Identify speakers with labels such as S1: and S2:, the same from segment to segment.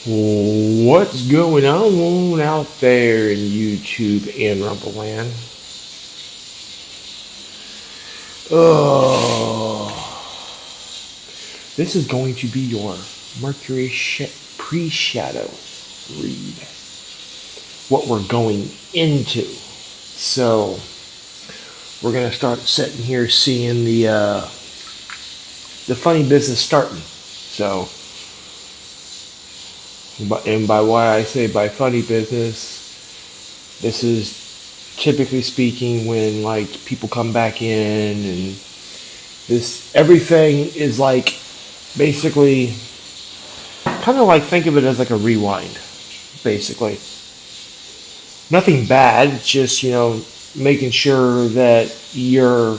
S1: What's going on out there in YouTube and Rumbleland? Oh, this is going to be your Mercury pre-shadow read. What we're going into. So we're gonna start sitting here seeing the funny business starting. So, and by why I say by funny business, this is typically speaking when like people come back in and this everything is like basically kind of like think of it as like a rewind basically. Nothing bad, it's just making sure that your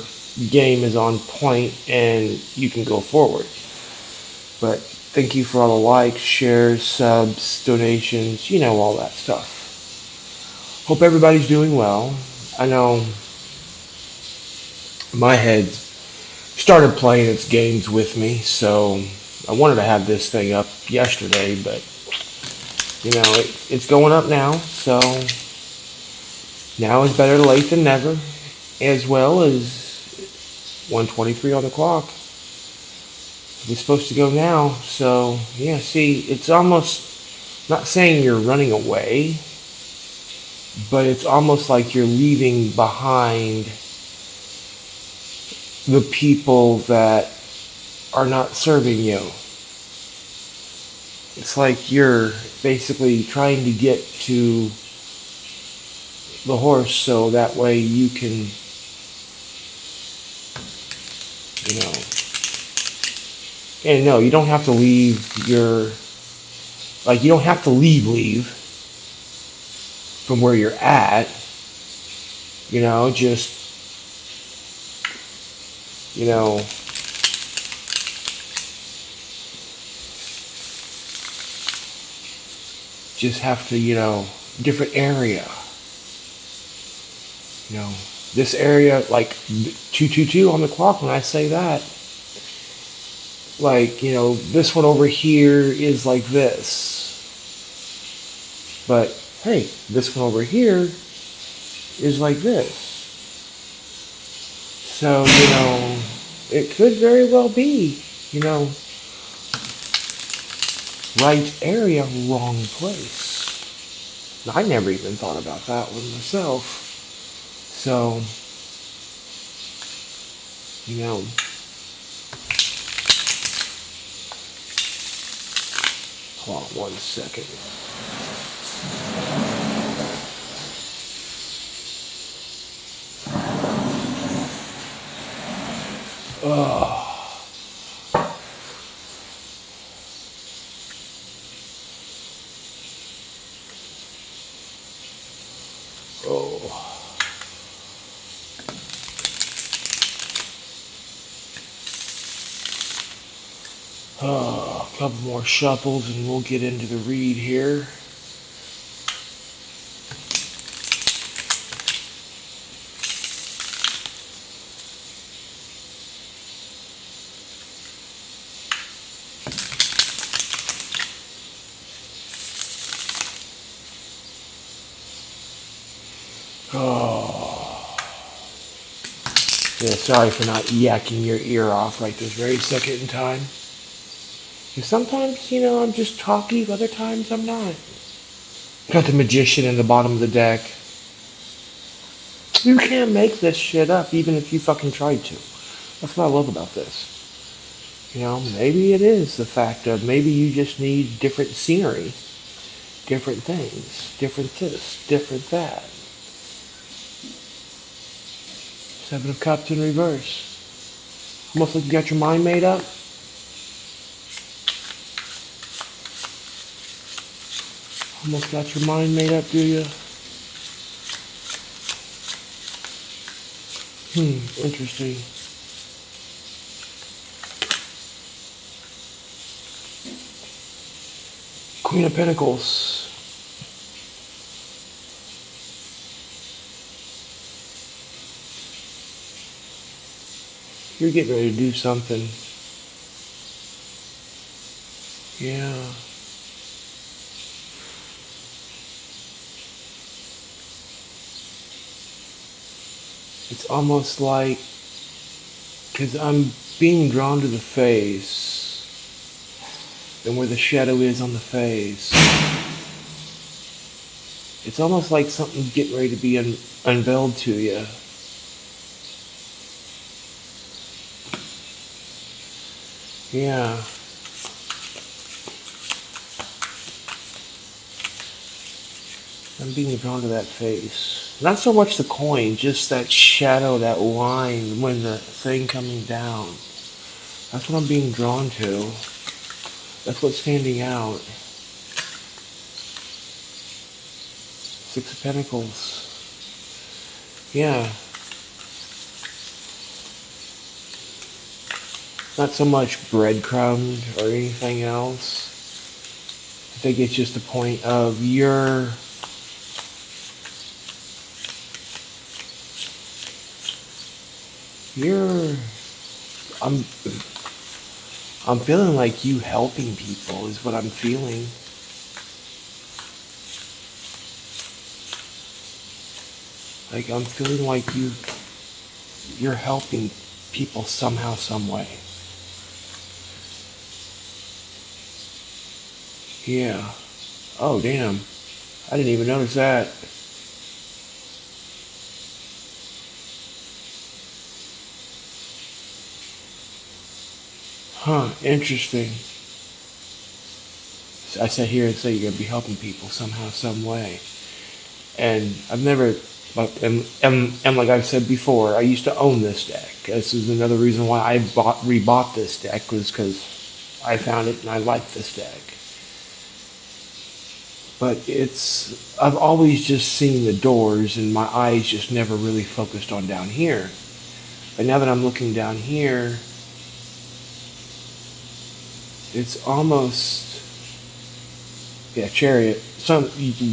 S1: game is on point and you can go forward. But thank you for all the likes, shares, subs, donations, all that stuff. Hope everybody's doing well. I know my head started playing its games with me, so I wanted to have this thing up yesterday, but it's going up now, so now is better late than never, as well as 1:23 on the clock. We're supposed to go now, so yeah, see, it's almost not saying you're running away, but it's almost like you're leaving behind the people that are not serving you. It's like you're basically trying to get to the horse so that way you can, and no, you don't have to leave you don't have to leave from where you're at, just, just have to, different area. This area, like 222 on the clock when I say that. Like, this one over here is like this. But, hey, this one over here is like this. So, it could very well be, right area, wrong place. I never even thought about that one myself. So, hold on 1 second. Oh. Oh, a couple more shuffles and we'll get into the read here. Oh. Yeah, sorry for not yakking your ear off right this very second in time. Sometimes, I'm just talky, other times I'm not. Got the magician in the bottom of the deck. You can't make this shit up even if you fucking tried to. That's what I love about this. Maybe it is the fact of maybe you just need different scenery, different things, different this, different that. Seven of Cups in reverse. Almost like you got your mind made up. Almost got your mind made up, do you? Interesting. Queen of Pentacles. You're getting ready to do something. Yeah. It's almost like, because I'm being drawn to the face, and where the shadow is on the face, it's almost like something's getting ready to be unveiled to you. Yeah. I'm being drawn to that face. Not so much the coin, just that shadow, that line when the thing coming down. That's what I'm being drawn to. That's what's standing out. Six of Pentacles. Yeah. Not so much breadcrumbed or anything else. I think it's just the point of you're I'm I'm feeling like you helping people is what I'm feeling. Like I'm feeling like you're helping people somehow, some way. Yeah. Oh damn. I didn't even notice that. Huh, interesting. I sat here and say you're gonna be helping people somehow, some way. And I've never, like, and like I've said before, I used to own this deck. This is another reason why I rebought this deck, was because I found it and I liked this deck. But I've always just seen the doors and my eyes just never really focused on down here. But now that I'm looking down here, it's almost, yeah, Chariot.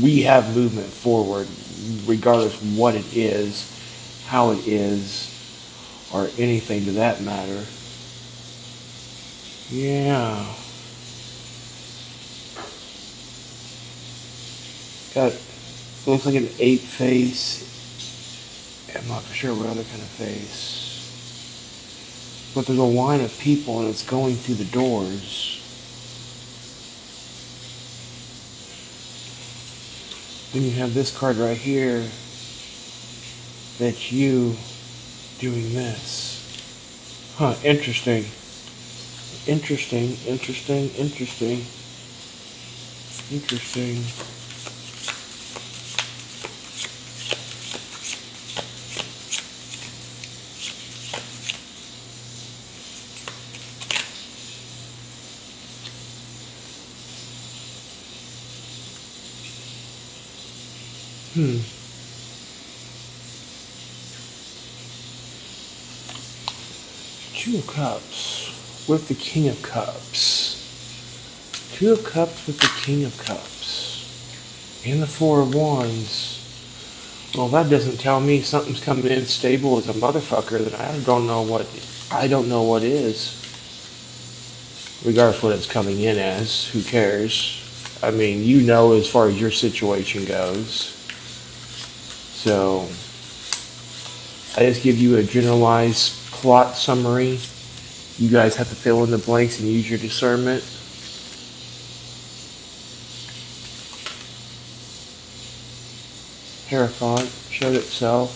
S1: We have movement forward, regardless what it is, how it is, or anything to that matter. Yeah. Got, looks like an 8 face. I'm not for sure what other kind of face. But there's a line of people and it's going through the doors. Then you have this card right here. That's you doing this. Huh, interesting. Interesting. Two of Cups with the King of Cups. Two of Cups with the King of Cups. And the Four of Wands. Well, that doesn't tell me something's coming in stable as a motherfucker. That I don't know what is. Regardless what it's coming in as, who cares? I mean, you know as far as your situation goes. So, I just give you a generalized plot summary. You guys have to fill in the blanks and use your discernment. Hierophant showed itself.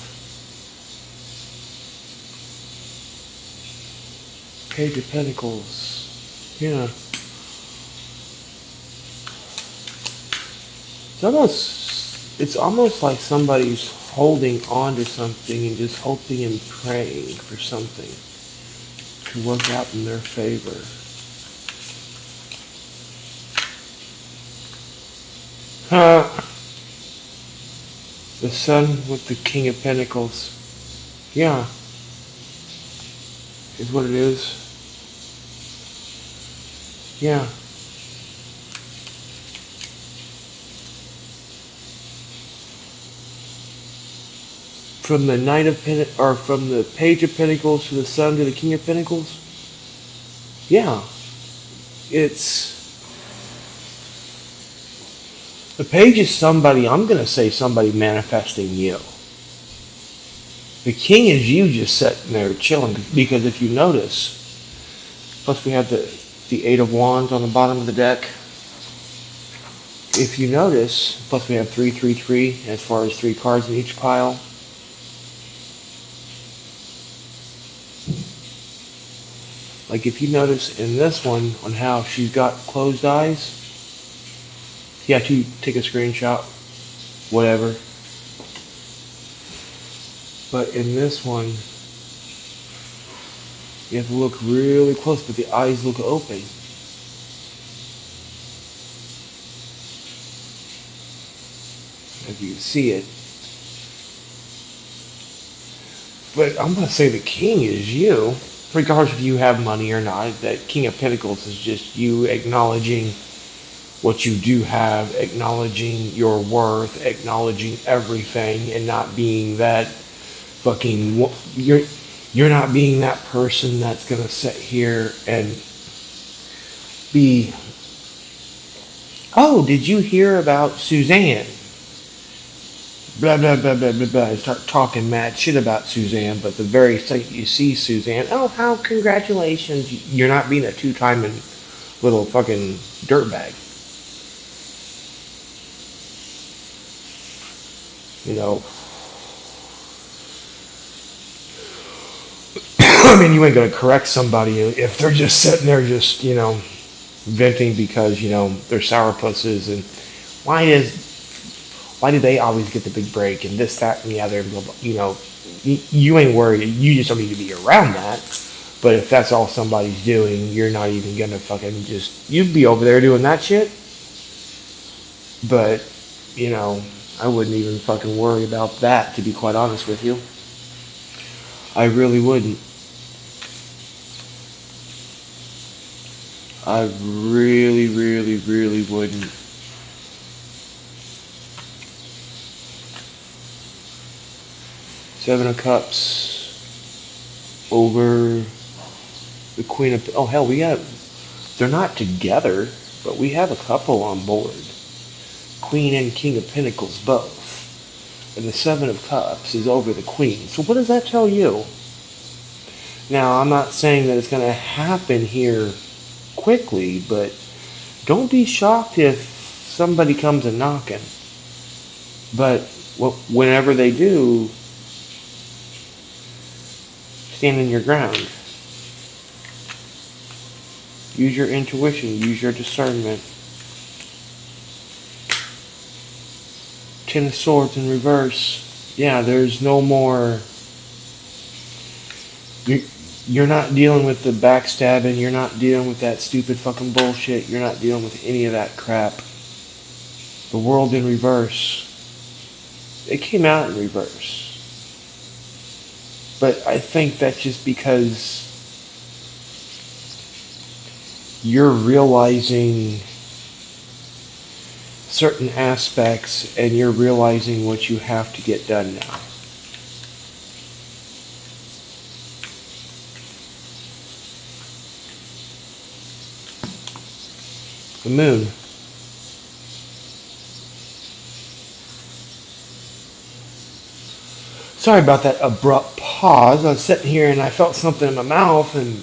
S1: Page of Pentacles. Yeah. It's almost like somebody's holding on to something and just hoping and praying for something to work out in their favor. The Sun with the King of Pentacles. Yeah. Is what it is. Yeah. From the Knight of or from the Page of Pentacles to the Sun to the King of Pentacles. Yeah. It's the Page is somebody, I'm going to say somebody manifesting you. The king is you just sitting there chilling. Because if you notice, plus we have the eight of wands on the bottom of the deck. If you notice, plus we have 333 as far as 3 cards in each pile. Like if you notice in this one on how she's got closed eyes. Yeah, to take a screenshot, whatever. But in this one, you have to look really close, but the eyes look open. If you can see it. But I'm going to say the king is you. Regardless if you have money or not, that King of Pentacles is just you acknowledging what you do have, acknowledging your worth, acknowledging everything, and not being that fucking... You're not being that person that's going to sit here and be... Oh, did you hear about Suzanne? Blah, blah, blah, blah, blah, blah. And start talking mad shit about Suzanne, but the very second you see Suzanne, oh, how congratulations. You're not being a two-timing little fucking dirtbag. You know. I mean, you ain't going to correct somebody if they're just sitting there just, venting because, they're sourpusses and why do they always get the big break and this, that, and the other, blah, blah, you ain't worried. You just don't need to be around that. But if that's all somebody's doing, you're not even going to fucking you'd be over there doing that shit. But, I wouldn't even fucking worry about that, to be quite honest with you. I really wouldn't. I really, really, really wouldn't. Seven of Cups over the Queen of... Oh, hell, they're not together, but we have a couple on board. Queen and King of Pentacles both. And the Seven of Cups is over the Queen. So what does that tell you? Now, I'm not saying that it's going to happen here quickly, but don't be shocked if somebody comes a knocking. But whenever they do... stand in your ground. Use your intuition. Use your discernment. Ten of Swords in reverse. Yeah, there's no more... You're not dealing with the backstabbing. You're not dealing with that stupid fucking bullshit. You're not dealing with any of that crap. The World in reverse. It came out in reverse. But I think that's just because you're realizing certain aspects and you're realizing what you have to get done now. The Moon. Sorry about that abrupt pause. I was sitting here and I felt something in my mouth and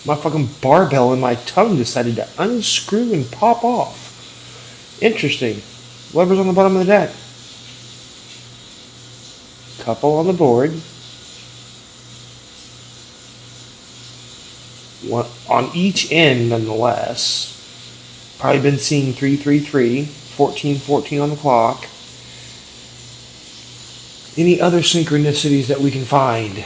S1: my fucking barbell in my tongue decided to unscrew and pop off. Interesting. Whatever's on the bottom of the deck. Couple on the board. One on each end, nonetheless. Probably been seeing 333, 1414 on the clock. Any other synchronicities that we can find?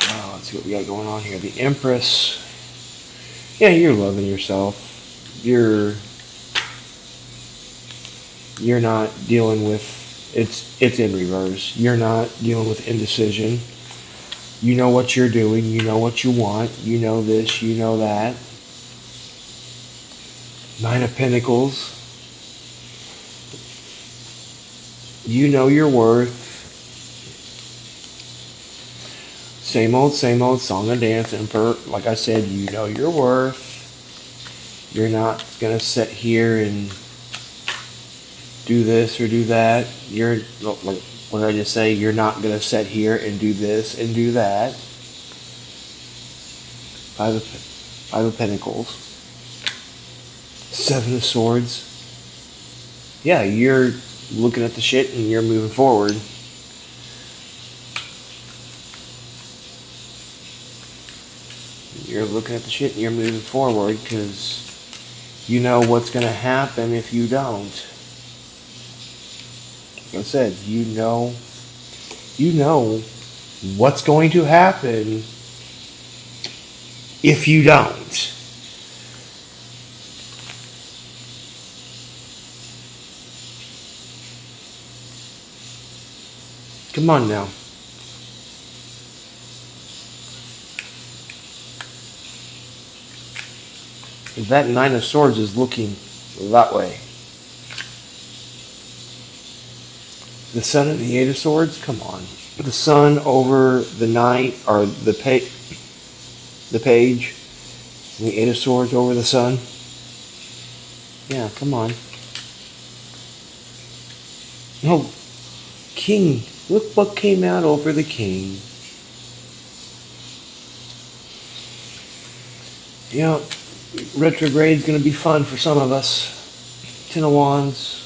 S1: Oh, let's see what we got going on here. The Empress. Yeah, you're loving yourself. You're not dealing with it's in reverse. You're not dealing with indecision. You know what you're doing. You know what you want. You know this. You know that. Nine of Pentacles. You know your worth. same old song and dance. And like I said, you know your worth. You're not gonna sit here and do this or do that. You're like, what did I just say? You're not gonna sit here and do this and do that. Five of Pentacles, Seven of Swords. Yeah, you're looking at the shit and you're moving forward. You're looking at the shit and you're moving forward because you know what's going to happen if you don't. Like I said, you know what's going to happen if you don't. Come on now. That Nine of Swords is looking that way. The Sun and the Eight of Swords, come on. The Sun over the Knight, or the Page, and the Eight of Swords over the Sun. Yeah, come on. No, King. Look what came out over the King. You know, retrograde's going to be fun for some of us. Ten of Wands.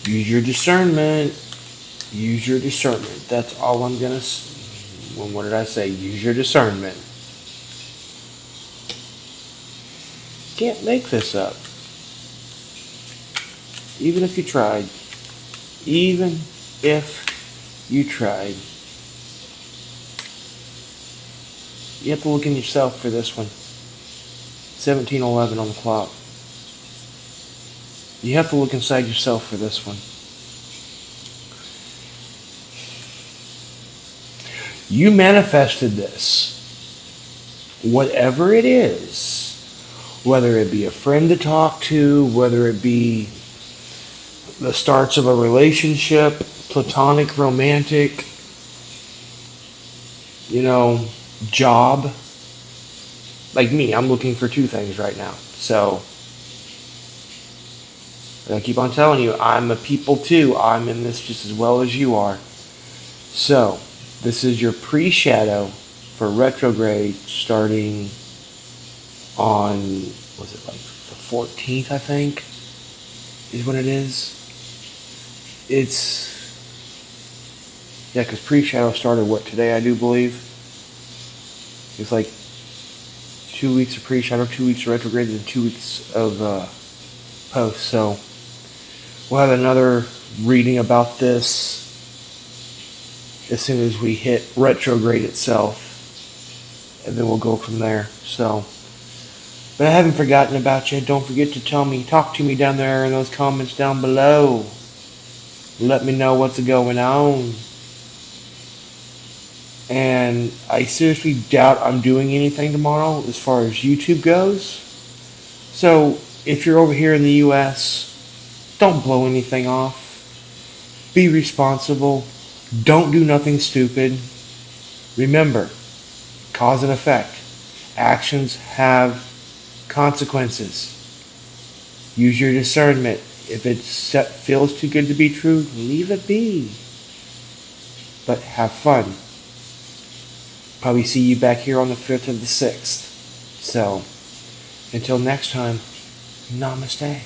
S1: Use your discernment. Use your discernment. That's all I'm going to say. Well, what did I say? Use your discernment. Can't make this up. Even if you tried. Even if you tried. You have to look in yourself for this one. 17:11 on the clock. You have to look inside yourself for this one. You manifested this. Whatever it is, whether it be a friend to talk to, whether it be the starts of a relationship, platonic, romantic, job. Like me, I'm looking for two things right now. So, I keep on telling you, I'm a people too. I'm in this just as well as you are. So, this is your pre-shadow for retrograde starting on, was it like the 14th, I think, is when it is. Yeah, because pre-shadow started, today, I do believe. It's like 2 weeks of pre-shadow, 2 weeks of retrograde, and 2 weeks of post. So we'll have another reading about this as soon as we hit retrograde itself. And then we'll go from there. So, but I haven't forgotten about you. Don't forget to talk to me down there in those comments down below. Let me know what's going on. And I seriously doubt I'm doing anything tomorrow as far as YouTube goes. So if you're over here in the US, don't blow anything off. Be responsible. Don't do nothing stupid. Remember, cause and effect. Actions have consequences. Use your discernment. If it feels too good to be true, leave it be. But have fun. Probably see you back here on the 5th or the 6th. So, until next time, namaste.